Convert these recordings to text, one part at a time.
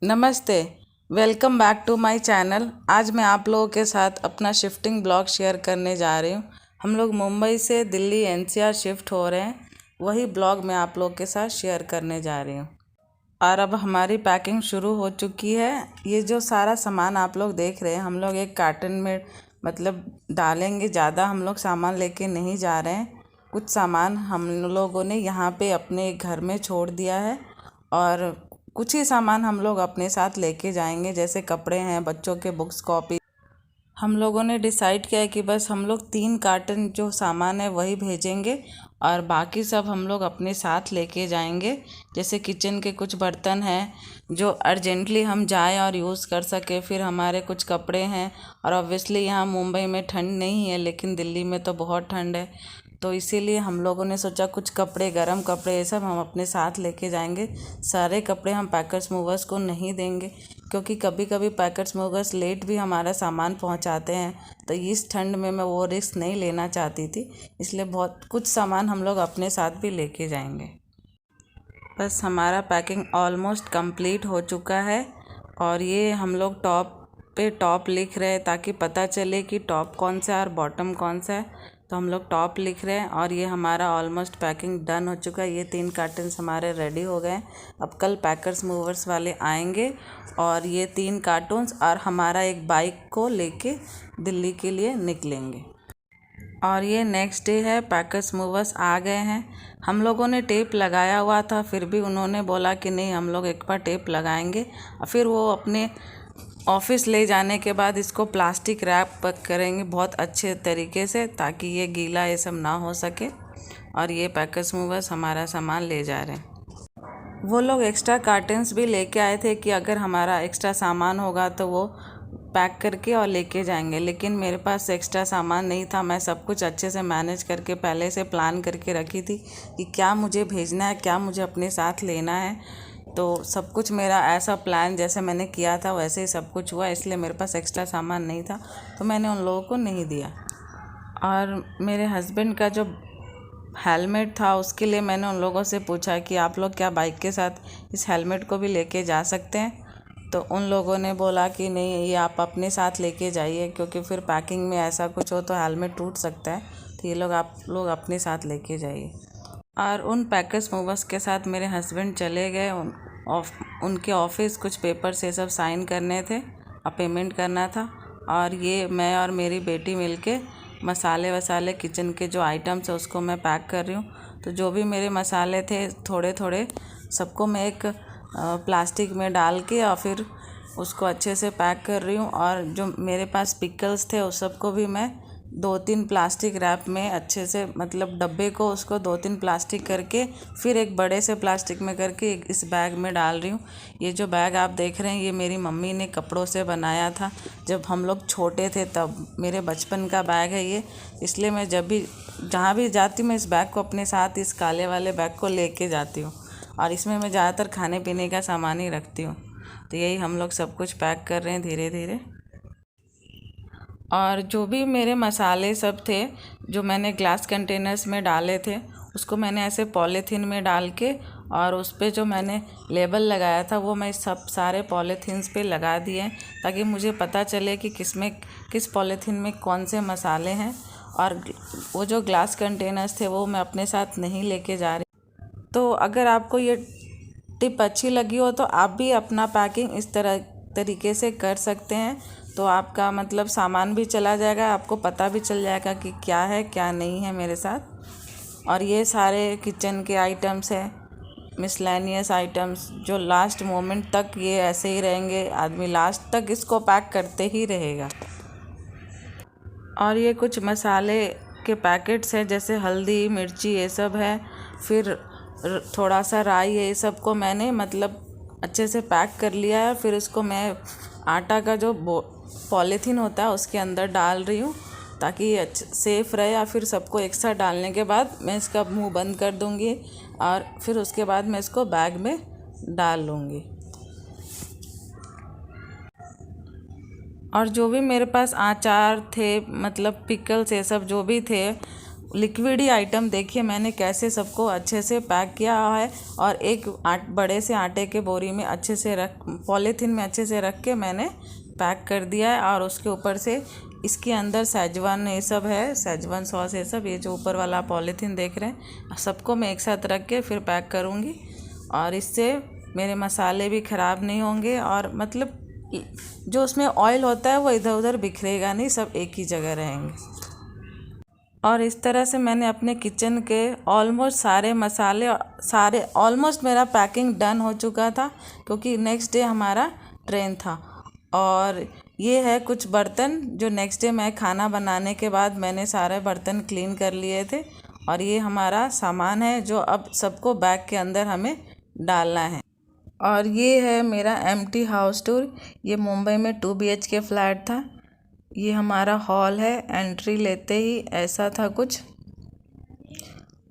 नमस्ते। Welcome back to my channel. आज मैं आप लोगों के साथ अपना शिफ्टिंग ब्लॉग शेयर करने जा रही हूँ। हम लोग मुंबई से दिल्ली एनसीआर शिफ्ट हो रहे हैं, वही ब्लॉग मैं आप लोगों के साथ शेयर करने जा रही हूँ। और अब हमारी पैकिंग शुरू हो चुकी है। ये जो सारा सामान आप लोग देख रहे हैं, हम लोग एक कार्टन में डालेंगे। ज़्यादा हम लोग सामान लेके नहीं जा रहे हैं। कुछ सामान हम लोगों ने यहाँ पे अपने घर में छोड़ दिया है और कुछ ही सामान हम लोग अपने साथ लेके जाएंगे, जैसे कपड़े हैं, बच्चों के बुक्स, कॉपी। हम लोगों ने डिसाइड किया है कि बस हम लोग 3 कार्टन जो सामान है वही भेजेंगे और बाकी सब हम लोग अपने साथ लेके जाएंगे। जैसे किचन के कुछ बर्तन हैं जो अर्जेंटली हम जाएं और यूज़ कर सके। फिर हमारे कुछ कपड़े हैं और ऑब्वियसली यहाँ मुंबई में ठंड नहीं है, लेकिन दिल्ली में तो बहुत ठंड है, तो इसीलिए हम लोगों ने सोचा कुछ कपड़े, गर्म कपड़े, ये सब हम अपने साथ लेके जाएंगे। सारे कपड़े हम पैकर्स मूवर्स को नहीं देंगे, क्योंकि कभी कभी पैकर्स मूवर्स लेट भी हमारा सामान पहुंचाते हैं, तो इस ठंड में मैं वो रिस्क नहीं लेना चाहती थी। इसलिए बहुत कुछ सामान हम लोग अपने साथ भी लेके जाएंगे। बस हमारा पैकिंग ऑलमोस्ट कंप्लीट हो चुका है और ये हम लोग टॉप लिख रहे हैं ताकि पता चले कि टॉप कौन सा है और बॉटम कौन सा है। तो हम लोग टॉप लिख रहे हैं और ये हमारा ऑलमोस्ट पैकिंग डन हो चुका है। ये 3 कार्टन्स हमारे रेडी हो गए हैं। अब कल पैकर्स मूवर्स वाले आएंगे और ये 3 कार्टून्स और हमारा एक बाइक को लेके दिल्ली के लिए निकलेंगे। और ये नेक्स्ट डे है, पैकर्स मूवर्स आ गए हैं। हम लोगों ने टेप लगाया हुआ था, फिर भी उन्होंने बोला कि नहीं, हम लोग एक बार टेप लगाएंगे। और फिर वो अपने ऑफिस ले जाने के बाद इसको प्लास्टिक रैप करेंगे बहुत अच्छे तरीके से, ताकि ये गीला ये सब ना हो सके। और ये पैकर्स मूवर्स हमारा सामान ले जा रहे हैं। वो लोग एक्स्ट्रा कार्टन्स भी लेके आए थे कि अगर हमारा एक्स्ट्रा सामान होगा तो वो पैक करके और लेके जाएंगे, लेकिन मेरे पास एक्स्ट्रा सामान नहीं था। मैं सब कुछ अच्छे से मैनेज करके पहले से प्लान करके रखी थी कि क्या मुझे भेजना है, क्या मुझे अपने साथ लेना है। तो सब कुछ मेरा ऐसा प्लान जैसे मैंने किया था वैसे ही सब कुछ हुआ, इसलिए मेरे पास एक्स्ट्रा सामान नहीं था, तो मैंने उन लोगों को नहीं दिया। और मेरे हस्बैंड का जो हेलमेट था उसके लिए मैंने उन लोगों से पूछा कि आप लोग क्या बाइक के साथ इस हेलमेट को भी लेके जा सकते हैं। तो उन लोगों ने बोला कि नहीं, ये आप अपने साथ लेके जाइए, क्योंकि फिर पैकिंग में ऐसा कुछ हो तो हेलमेट टूट सकता है, तो ये लोग आप लोग अपने साथ लेके जाइए। और उन पैकर्स मूवर्स के साथ मेरे हस्बैंड चले गए। उनके ऑफिस कुछ पेपर्स ये सब साइन करने थे और पेमेंट करना था। और ये मैं और मेरी बेटी मिलके मसाले वसाले, किचन के जो आइटम्स है उसको मैं पैक कर रही हूँ। तो जो भी मेरे मसाले थे थोड़े थोड़े सबको मैं एक प्लास्टिक में डाल के और फिर उसको अच्छे से पैक कर रही हूँ। और जो मेरे पास पिकल्स थे उस सबको भी मैं 2-3 प्लास्टिक रैप में अच्छे से, डब्बे को उसको 2-3 प्लास्टिक करके फिर एक बड़े से प्लास्टिक में करके इस बैग में डाल रही हूँ। ये जो बैग आप देख रहे हैं ये मेरी मम्मी ने कपड़ों से बनाया था जब हम लोग छोटे थे, तब मेरे बचपन का बैग है ये। इसलिए मैं जब भी जहाँ भी जाती हूँ मैं इस बैग को अपने साथ, इस काले वाले बैग को लेके जाती हूँ और इसमें मैं ज़्यादातर खाने पीने का सामान ही रखती हूँ। तो यही हम लोग सब कुछ पैक कर रहे हैं धीरे धीरे। और जो भी मेरे मसाले सब थे जो मैंने ग्लास कंटेनर्स में डाले थे उसको मैंने ऐसे पॉलीथीन में डाल के, और उस पर जो मैंने लेबल लगाया था वो मैं सब सारे पॉलीथीन्स पे लगा दिए, ताकि मुझे पता चले कि किस पॉलीथीन में कौन से मसाले हैं। और वो जो ग्लास कंटेनर्स थे वो मैं अपने साथ नहीं लेके जा रही। तो अगर आपको ये टिप अच्छी लगी हो तो आप भी अपना पैकिंग इस तरीके से कर सकते हैं। तो आपका सामान भी चला जाएगा, आपको पता भी चल जाएगा कि क्या है क्या नहीं है मेरे साथ। और ये सारे किचन के आइटम्स हैं, मिसलेनियस आइटम्स, जो लास्ट मोमेंट तक ये ऐसे ही रहेंगे, आदमी लास्ट तक इसको पैक करते ही रहेगा। और ये कुछ मसाले के पैकेट्स हैं, जैसे हल्दी, मिर्ची, ये सब है। फिर थोड़ा सा राई है, ये सब को मैंने अच्छे से पैक कर लिया है। फिर इसको मैं आटा का जो पॉलीथीन होता है उसके अंदर डाल रही हूँ, ताकि ये सेफ़ रहे। या फिर सबको एक साथ डालने के बाद मैं इसका मुंह बंद कर दूँगी और फिर उसके बाद मैं इसको बैग में डाल लूँगी। और जो भी मेरे पास आचार थे, पिकल्स, ये सब जो भी थे, लिक्विडी आइटम देखिए मैंने कैसे सबको अच्छे से पैक किया है और एक बड़े से आटे के बोरी में अच्छे से पॉलीथीन में अच्छे से रख के मैंने पैक कर दिया है। और उसके ऊपर से इसके अंदर सेजवान ये सब है, सेजवान सॉस ये सब, ये जो ऊपर वाला पॉलीथीन देख रहे हैं सबको मैं एक साथ रख के फिर पैक करूँगी। और इससे मेरे मसाले भी ख़राब नहीं होंगे और मतलब जो उसमें ऑयल होता है वो इधर उधर बिखरेगा नहीं, सब एक ही जगह रहेंगे। और इस तरह से मैंने अपने किचन के ऑलमोस्ट सारे मसाले सारे ऑलमोस्ट मेरा पैकिंग डन हो चुका था क्योंकि नेक्स्ट डे हमारा ट्रेन था। और ये है कुछ बर्तन जो नेक्स्ट डे मैं खाना बनाने के बाद मैंने सारे बर्तन क्लीन कर लिए थे। और ये हमारा सामान है जो अब सबको बैग के अंदर हमें डालना है। और ये है मेरा एम्प्टी हाउस टूर। ये मुंबई में 2 BHK फ्लैट था। ये हमारा हॉल है, एंट्री लेते ही ऐसा था कुछ।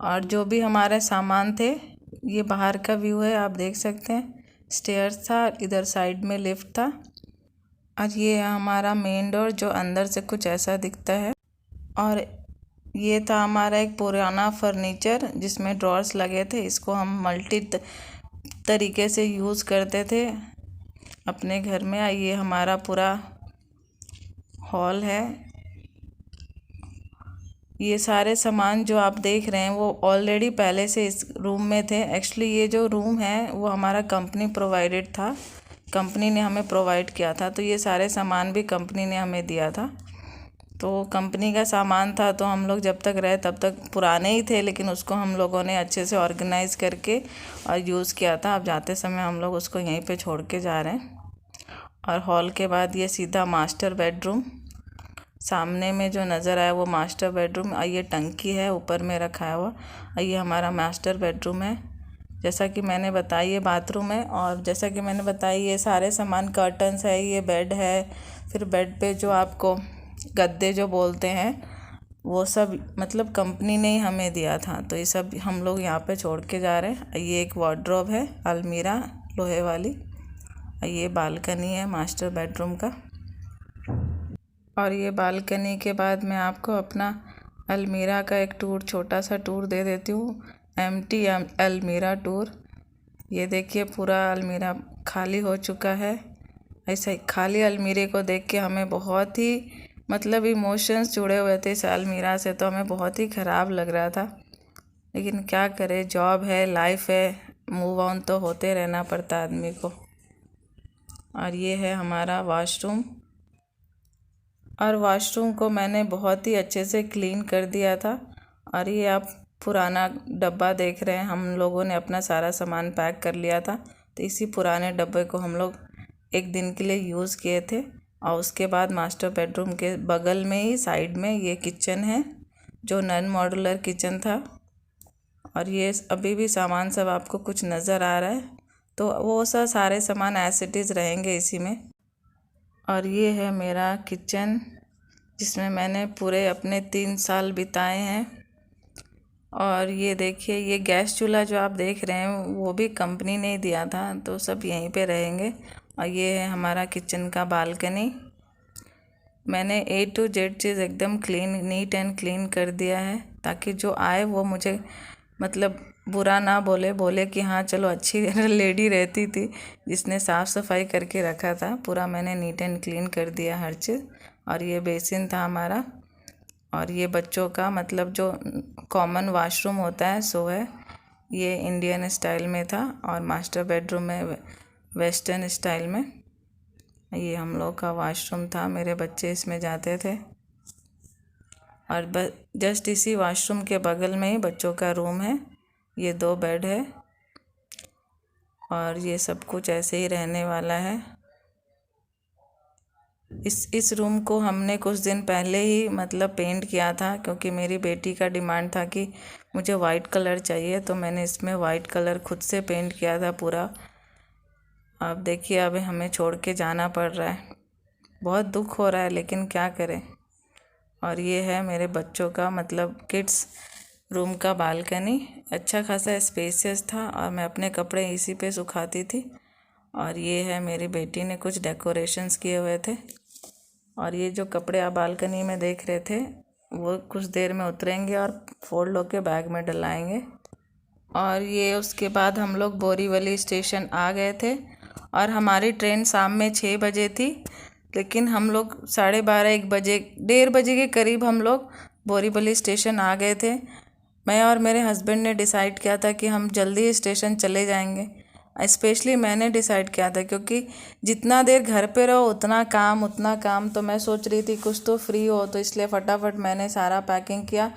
और जो भी हमारे सामान थे, ये बाहर का व्यू है, आप देख सकते हैं। स्टेयर्स था, इधर साइड में लिफ्ट था। और ये है हमारा मेन डोर जो अंदर से कुछ ऐसा दिखता है। और ये था हमारा एक पुराना फर्नीचर जिसमें ड्रॉर्स लगे थे। इसको हम मल्टी तरीके से यूज़ करते थे अपने घर में। ये हमारा पूरा हॉल है। ये सारे सामान जो आप देख रहे हैं वो ऑलरेडी पहले से इस रूम में थे। एक्चुअली ये जो रूम है वो हमारा कंपनी प्रोवाइडेड था, कंपनी ने हमें प्रोवाइड किया था। तो ये सारे सामान भी कंपनी ने हमें दिया था। तो कंपनी का सामान था तो हम लोग जब तक रहे तब तक पुराने ही थे, लेकिन उसको हम लोगों ने अच्छे से ऑर्गेनाइज़ करके और यूज़ किया था। अब जाते समय हम लोग उसको यहीं पे छोड़ के जा रहे हैं। और हॉल के बाद ये सीधा मास्टर बेडरूम, सामने में जो नज़र आया वो मास्टर बेडरूम। और ये टंकी है ऊपर में रखा हुआ, और ये हमारा मास्टर बेडरूम है। जैसा कि मैंने बताया ये बाथरूम है। और जैसा कि मैंने बताया ये सारे सामान, कर्टन्स है, ये बेड है। फिर बेड पे जो आपको गद्दे जो बोलते हैं वो सब मतलब कंपनी ने ही हमें दिया था। तो ये सब हम लोग यहाँ पे छोड़ के जा रहे हैं। ये एक वार्डरोब है, अलमीरा लोहे वाली। ये बालकनी है मास्टर बेडरूम का। और ये बालकनी के बाद मैं आपको अपना अलमीरा का एक टूर, छोटा सा टूर दे देती हूँ, एम्प्टी अलमीरा टूर। ये देखिए पूरा अलमीरा खाली हो चुका है। ऐसा खाली अलमीरे को देख के हमें बहुत ही मतलब इमोशंस जुड़े हुए थे इस अलमीरा से, तो हमें बहुत ही ख़राब लग रहा था। लेकिन क्या करें, जॉब है, लाइफ है, मूव ऑन तो होते रहना पड़ता आदमी को। और ये है हमारा वॉशरूम। और वॉशरूम को मैंने बहुत ही अच्छे से क्लीन कर दिया था। और ये आप पुराना डब्बा देख रहे हैं, हम लोगों ने अपना सारा सामान पैक कर लिया था। तो इसी पुराने डब्बे को हम लोग एक दिन के लिए यूज़ किए थे। और उसके बाद मास्टर बेडरूम के बगल में ही साइड में ये किचन है जो नॉन मॉड्यूलर किचन था। और ये अभी भी सामान सब आपको कुछ नज़र आ रहा है, तो वो सब सारे सामान एज इट इज़ रहेंगे इसी में। और ये है मेरा किचन जिसमें मैंने पूरे अपने 3 साल बिताए हैं। और ये देखिए ये गैस चूल्हा जो आप देख रहे हैं वो भी कंपनी ने ही दिया था, तो सब यहीं पे रहेंगे। और ये है हमारा किचन का बालकनी। मैंने A to Z चीज़ एकदम क्लीन, नीट एंड क्लीन कर दिया है ताकि जो आए वो मुझे मतलब बुरा ना बोले कि हाँ चलो अच्छी लेडी रहती थी जिसने साफ़ सफाई करके रखा था। पूरा मैंने नीट एंड क्लीन कर दिया हर चीज़। और ये बेसिन था हमारा। और ये बच्चों का मतलब जो कॉमन वॉशरूम होता है सो है, ये इंडियन स्टाइल में था। और मास्टर बेडरूम में वेस्टर्न स्टाइल में। ये हम लोग का वॉशरूम था, मेरे बच्चे इसमें जाते थे। और जस्ट इसी वॉशरूम के बगल में ही बच्चों का रूम है। ये 2 बेड है और ये सब कुछ ऐसे ही रहने वाला है। इस रूम को हमने कुछ दिन पहले ही मतलब पेंट किया था क्योंकि मेरी बेटी का डिमांड था कि मुझे वाइट कलर चाहिए, तो मैंने इसमें वाइट कलर खुद से पेंट किया था पूरा। अब देखिए अब हमें छोड़ के जाना पड़ रहा है, बहुत दुख हो रहा है लेकिन क्या करें। और ये है मेरे बच्चों का मतलब किड्स रूम का बालकनी। अच्छा खासा स्पेसियस था और मैं अपने कपड़े इसी पे सुखाती थी। और ये है मेरी बेटी ने कुछ डेकोरेशंस किए हुए थे। और ये जो कपड़े आप बालकनी में देख रहे थे वो कुछ देर में उतरेंगे और फोल्ड होके बैग में डलाएंगे। और ये उसके बाद हम लोग बोरीवली स्टेशन आ गए थे और हमारी ट्रेन शाम में 6 बजे थी, लेकिन हम लोग 12:30 1 बजे 1:30 बजे के करीब हम लोग बोरीवली स्टेशन आ गए थे। मैं और मेरे हस्बैंड ने डिसाइड किया था कि हम जल्दी ही स्टेशन चले जाएंगे। स्पेशली मैंने डिसाइड किया था क्योंकि जितना देर घर पे रहो उतना काम, तो मैं सोच रही थी कुछ तो फ्री हो, तो इसलिए फटाफट मैंने सारा पैकिंग किया।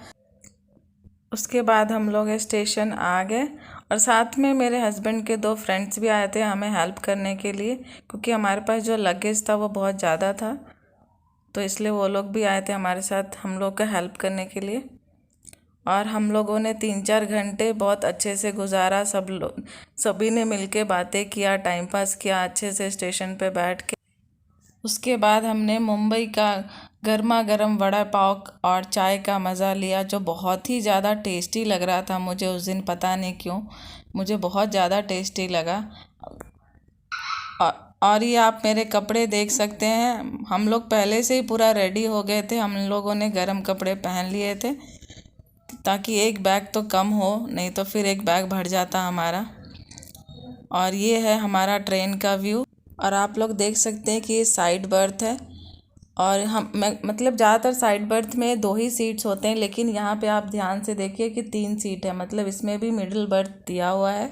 उसके बाद हम लोग स्टेशन आ गए और साथ में मेरे हस्बैंड के 2 फ्रेंड्स भी आए थे हमें हेल्प करने के लिए, क्योंकि हमारे पास जो लगेज था वो बहुत ज़्यादा था, तो इसलिए वो लोग भी आए थे हमारे साथ हम लोग का हेल्प करने के लिए। और हम लोगों ने 3-4 घंटे बहुत अच्छे से गुजारा। सभी ने मिलके बातें किया, टाइम पास किया अच्छे से स्टेशन पे बैठ के। उसके बाद हमने मुंबई का गर्मा गर्म वड़ा पाव और चाय का मज़ा लिया, जो बहुत ही ज़्यादा टेस्टी लग रहा था मुझे उस दिन, पता नहीं क्यों मुझे बहुत ज़्यादा टेस्टी लगा। और ये आप मेरे कपड़े देख सकते हैं, हम लोग पहले से ही पूरा रेडी हो गए थे। हम लोगों ने गर्म कपड़े पहन लिए थे ताकि एक बैग तो कम हो, नहीं तो फिर एक बैग भर जाता हमारा। और ये है हमारा ट्रेन का व्यू, और आप लोग देख सकते हैं कि ये साइड बर्थ है। और मतलब ज़्यादातर साइड बर्थ में 2 ही सीट्स होते हैं, लेकिन यहाँ पे आप ध्यान से देखिए कि 3 सीट है, मतलब इसमें भी मिडिल बर्थ दिया हुआ है।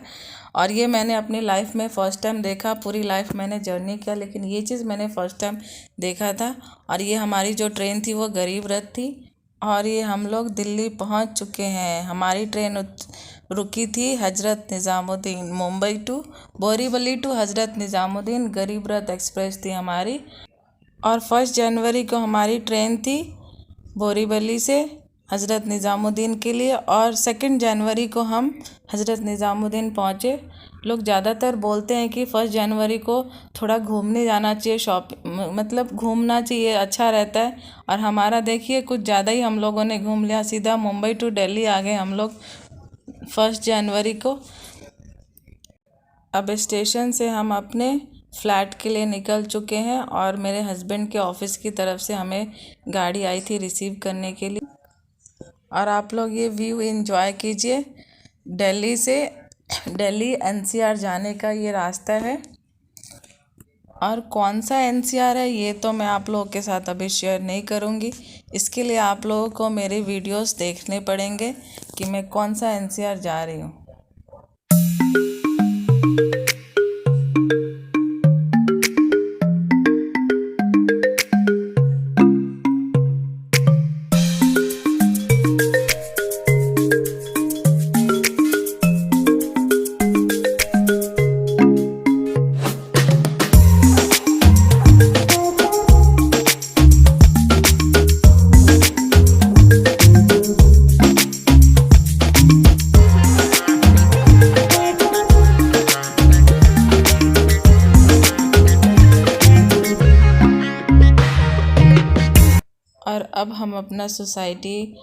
और ये मैंने अपनी लाइफ में फ़र्स्ट टाइम देखा। पूरी लाइफ मैंने जर्नी किया, लेकिन ये चीज़ मैंने फ़र्स्ट टाइम देखा था। और ये हमारी जो ट्रेन थी वो गरीब रथ थी। और ये हम लोग दिल्ली पहुँच चुके हैं। हमारी ट्रेन रुकी थी हज़रत निज़ामुद्दीन, मुंबई टू बोरीवली टू हज़रत निज़ामुद्दीन गरीब रथ एक्सप्रेस थी हमारी। और 1 जनवरी को हमारी ट्रेन थी बोरीवली से हज़रत निज़ामुद्दीन के लिए, और 2 जनवरी को हम हज़रत निज़ामुद्दीन पहुँचे। लोग ज़्यादातर बोलते हैं कि 1 जनवरी को थोड़ा घूमने जाना चाहिए, मतलब घूमना चाहिए, अच्छा रहता है। और हमारा देखिए कुछ ज़्यादा ही हम लोगों ने घूम लिया, सीधा मुंबई टू दिल्ली आ गए हम लोग 1 जनवरी को। अब स्टेशन से हम अपने फ्लैट के लिए निकल चुके हैं, और मेरे हस्बैंड के ऑफिस की तरफ से हमें गाड़ी आई थी रिसीव करने के लिए। और आप लोग ये व्यू एंजॉय कीजिए। दिल्ली एनसीआर जाने का ये रास्ता है। और कौन सा एनसीआर है ये तो मैं आप लोगों के साथ अभी शेयर नहीं करूँगी, इसके लिए आप लोगों को मेरे वीडियोस देखने पड़ेंगे कि मैं कौन सा एनसीआर जा रही हूँ। और अब हम अपना सोसाइटी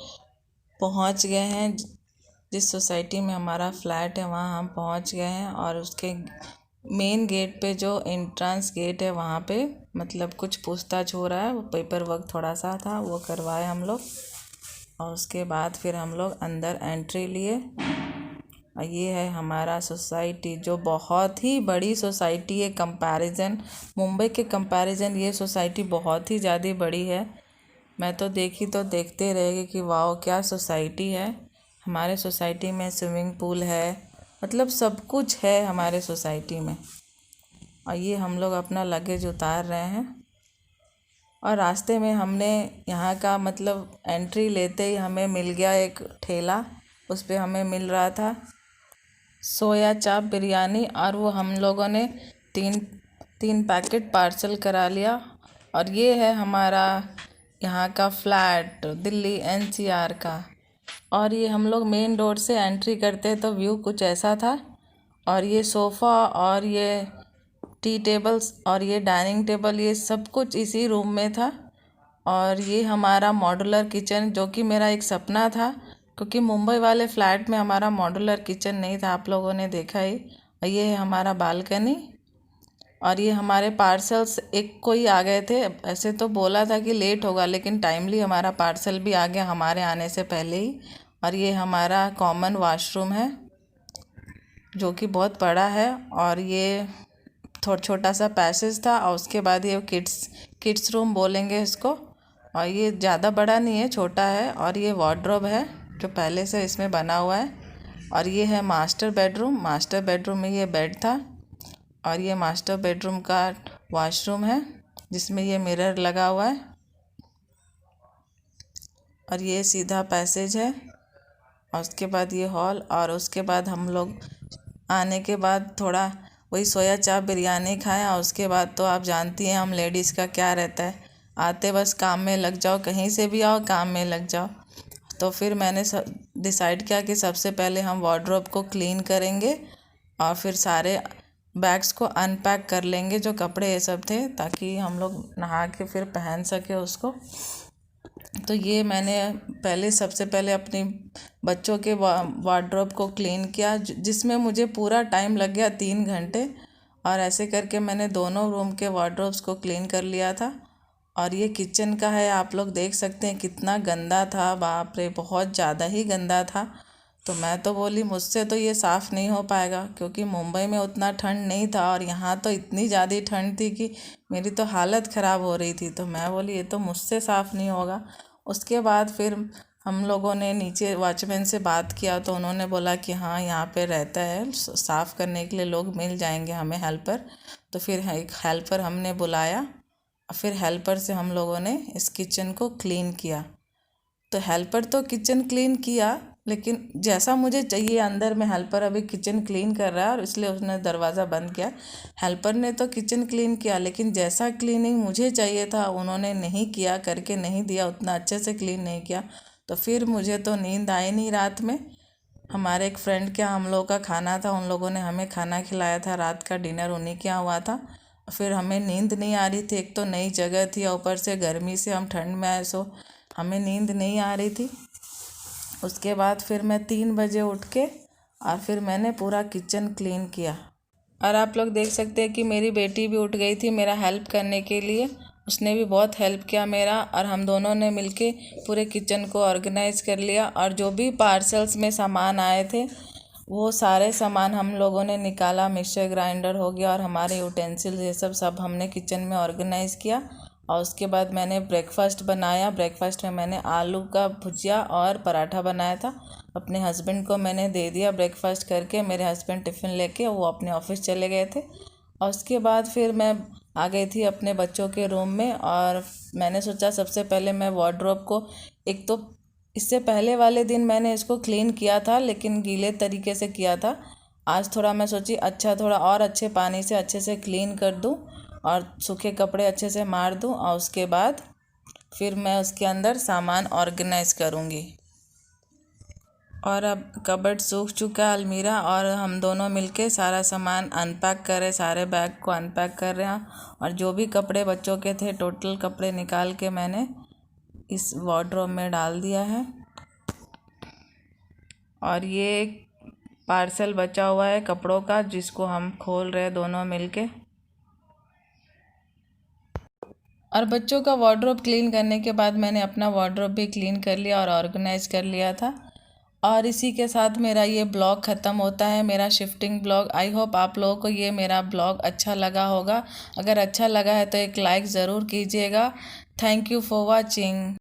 पहुंच गए हैं। जिस सोसाइटी में हमारा फ्लैट है वहाँ हम पहुंच गए हैं, और उसके मेन गेट पे जो एंट्रेंस गेट है वहाँ पे मतलब कुछ पूछताछ हो रहा है, वो पेपर वर्क थोड़ा सा था वो करवाए हम लोग। और उसके बाद फिर हम लोग अंदर एंट्री लिए। और ये है हमारा सोसाइटी, जो बहुत ही बड़ी सोसाइटी है। कंपैरिजन मुंबई के कंपैरिजन ये सोसाइटी बहुत ही ज़्यादा बड़ी है। मैं तो देखी तो देखते रहेगी कि वाह क्या सोसाइटी है। हमारे सोसाइटी में स्विमिंग पूल है, मतलब सब कुछ है हमारे सोसाइटी में। और ये हम लोग अपना लगेज उतार रहे हैं, और रास्ते में हमने यहाँ का मतलब एंट्री लेते ही हमें मिल गया एक ठेला, उस पे हमें मिल रहा था सोया चाप बिरयानी, और वो हम लोगों ने तीन पैकेट पार्सल करा लिया। और ये है हमारा यहाँ का फ्लैट दिल्ली एनसीआर का। और ये हम लोग मेन डोर से एंट्री करते तो व्यू कुछ ऐसा था। और ये सोफ़ा और ये टी टेबल्स और ये डाइनिंग टेबल ये सब कुछ इसी रूम में था। और ये हमारा मॉड्यूलर किचन, जो कि मेरा एक सपना था, क्योंकि मुंबई वाले फ्लैट में हमारा मॉड्यूलर किचन नहीं था, आप लोगों ने देखा ही। और ये है हमारा बालकनी। और ये हमारे पार्सल्स एक कोई आ गए थे। ऐसे तो बोला था कि लेट होगा, लेकिन टाइमली हमारा पार्सल भी आ गया हमारे आने से पहले ही। और ये हमारा कॉमन वॉशरूम है जो कि बहुत बड़ा है, और ये थोड़ा छोटा सा पैसेज था, और उसके बाद ये किड्स रूम बोलेंगे इसको। और ये ज़्यादा बड़ा नहीं है, छोटा है। और ये वार्डरोब है जो पहले से इसमें बना हुआ है। और ये है मास्टर बेडरूम में ये बेड था। और ये मास्टर बेडरूम का वॉशरूम है जिसमें ये मिरर लगा हुआ है। और ये सीधा पैसेज है, और उसके बाद ये हॉल। और उसके बाद हम लोग आने के बाद थोड़ा वही सोया चाप बिरयानी खाएं। और उसके बाद तो आप जानती हैं हम लेडीज़ का क्या रहता है, आते बस काम में लग जाओ, कहीं से भी आओ काम में लग जाओ। तो फिर मैंने डिसाइड किया कि सबसे पहले हम वार्डरोब को क्लीन करेंगे और फिर सारे बैग्स को अनपैक कर लेंगे जो कपड़े ये सब थे, ताकि हम लोग नहा के फिर पहन सके उसको। तो ये मैंने सबसे पहले अपनी बच्चों के वार्डरोब को क्लीन किया, जिसमें मुझे पूरा टाइम लग गया 3 घंटे। और ऐसे करके मैंने दोनों रूम के वार्डरोब्स को क्लीन कर लिया था। और ये किचन का है, आप लोग देख सकते हैं कितना गंदा था, बाप रे बहुत ज़्यादा ही गंदा था। तो मैं तो बोली मुझसे तो ये साफ़ नहीं हो पाएगा, क्योंकि मुंबई में उतना ठंड नहीं था और यहाँ तो इतनी ज़्यादा ठंड थी कि मेरी तो हालत ख़राब हो रही थी। तो मैं बोली ये तो मुझसे साफ़ नहीं होगा। उसके बाद फिर हम लोगों ने नीचे वॉचमैन से बात किया, तो उन्होंने बोला कि हाँ यहाँ पे रहता है, साफ़ करने के लिए लोग मिल जाएंगे हमें, हेल्पर। तो फिर एक हेल्पर हमने बुलाया, फिर हेल्पर से हम लोगों ने इस किचन को क्लीन किया। तो हेल्पर तो किचन क्लीन किया, लेकिन जैसा मुझे चाहिए अंदर में, हेल्पर अभी किचन क्लीन कर रहा है और इसलिए उसने दरवाज़ा बंद किया। हेल्पर ने तो किचन क्लीन किया, लेकिन जैसा क्लीनिंग मुझे चाहिए था उन्होंने नहीं किया, करके नहीं दिया, उतना अच्छे से क्लीन नहीं किया। तो फिर मुझे तो नींद आई नहीं रात में। हमारे एक फ्रेंड के यहाँ हम लोगों का खाना था, उन लोगों ने हमें खाना खिलाया था, रात का डिनर उन्हीं के यहाँ हुआ था। फिर हमें नींद नहीं आ रही थी, एक तो नई जगह थी और ऊपर से गर्मी से हम ठंड में आए, सो हमें नींद नहीं आ रही थी। उसके बाद फिर मैं 3 बजे उठ के और फिर मैंने पूरा किचन क्लीन किया। और आप लोग देख सकते हैं कि मेरी बेटी भी उठ गई थी मेरा हेल्प करने के लिए, उसने भी बहुत हेल्प किया मेरा। और हम दोनों ने मिलके पूरे किचन को ऑर्गेनाइज़ कर लिया। और जो भी पार्सल्स में सामान आए थे वो सारे सामान हम लोगों ने निकाला, मिक्सर ग्राइंडर हो गया और हमारे यूटेंसिल्स ये सब हमने किचन में ऑर्गेनाइज़ किया। और उसके बाद मैंने ब्रेकफास्ट बनाया। ब्रेकफास्ट में मैंने आलू का भुजिया और पराठा बनाया था। अपने हस्बैंड को मैंने दे दिया ब्रेकफास्ट करके, मेरे हस्बैंड टिफ़िन लेके वो अपने ऑफिस चले गए थे। और उसके बाद फिर मैं आ गई थी अपने बच्चों के रूम में, और मैंने सोचा सबसे पहले मैं वार्डरोब को, एक तो इससे पहले वाले दिन मैंने इसको क्लीन किया था लेकिन गीले तरीके से किया था। आज थोड़ा मैं सोची अच्छा थोड़ा और अच्छे पानी से अच्छे से क्लीन कर दूं और सूखे कपड़े अच्छे से मार दूं, और उसके बाद फिर मैं उसके अंदर सामान ऑर्गेनाइज़ करूंगी। और अब कबर्ड सूख चुका अलमीरा, और हम दोनों मिलके सारा सामान अनपैक कर रहे, सारे बैग को अनपैक कर रहे हैं। और जो भी कपड़े बच्चों के थे टोटल कपड़े निकाल के मैंने इस वार्डरोब में डाल दिया है। और ये पार्सल बचा हुआ है कपड़ों का जिसको हम खोल रहे हैं दोनों मिलके। और बच्चों का वार्डरोब क्लीन करने के बाद मैंने अपना वार्डरोब भी क्लीन कर लिया और ऑर्गेनाइज कर लिया था। और इसी के साथ मेरा ये ब्लॉग ख़त्म होता है, मेरा शिफ्टिंग ब्लॉग। आई होप आप लोगों को ये मेरा ब्लॉग अच्छा लगा होगा। अगर अच्छा लगा है तो एक लाइक ज़रूर कीजिएगा। Thank you for watching.